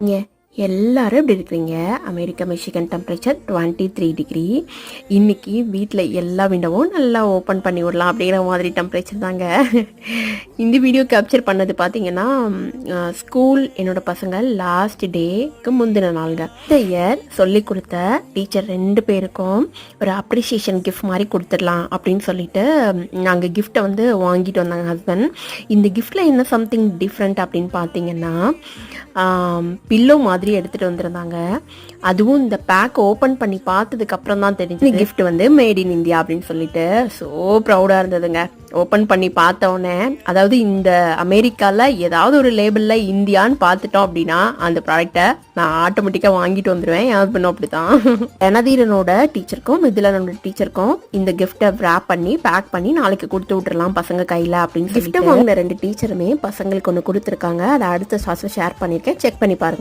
இங்க எல்லாரும் எப்படி இருக்கிறீங்க? America Michigan temperature 23 degree. இன்னைக்கு வீட்டில் எல்லா விண்டோவும் நல்லா ஓப்பன் பண்ணி விடலாம் அப்படிங்கிற மாதிரி டெம்பரேச்சர் தாங்க. இந்த வீடியோ கேப்சர் பண்ணது பார்த்தீங்கன்னா ஸ்கூல் என்னோட பசங்க லாஸ்ட் டேக்கு முந்தின நாளுங்க. இந்த இயர் சொல்லி கொடுத்த டீச்சர் 2 பேருக்கும் ஒரு அப்ரிசியேஷன் கிஃப்ட் மாதிரி கொடுத்துடலாம் அப்படின்னு சொல்லிட்டு நாங்கள் கிஃப்டை வந்து வாங்கிட்டு வந்தாங்க ஹஸ்பண்ட். இந்த கிஃப்டில் என்ன சம்திங் டிஃப்ரெண்ட் அப்படின்னு பார்த்தீங்கன்னா பில்லோ மாதிரி எடுத்துகிட்டு வந்திருந்தாங்க. அதுவும் இந்த பேக் ஓப்பன் பண்ணி பார்த்ததுக்கு அப்புறம் தான் தெரிஞ்சு கிஃப்ட் வந்து மேட் இன் இந்தியா அப்படின்னு சொல்லிட்டு ஸோ ப்ரௌடாக இருந்ததுங்க. ஓப்பன் பண்ணி பார்த்தோன்னே, அதாவது இந்த அமெரிக்காவில் ஏதாவது ஒரு லேபிளில் இந்தியான்னு பார்த்துட்டோம் அப்படின்னா அந்த ப்ராடக்டை நான் ஆட்டோமேட்டிக்காக வாங்கிட்டு வந்துடுவேன். என் ஹஸ்பண்டும் அப்படி தான். எனதீரனோட டீச்சருக்கும் மிதிலனோட டீச்சருக்கும் இந்த கிஃப்டை ரேப் பண்ணி பேக் பண்ணி நாளைக்கு கொடுத்து விட்டுறலாம் பசங்க கையில் அப்படின்னு கிஃப்ட்டை வாங்கின 2 டீச்சருமே பசங்களுக்கு ஒன்று கொடுத்துருக்காங்க. அதை அடுத்த சாஸை ஷேர் பண்ணியிருக்கேன், செக் பண்ணி பாருங்க.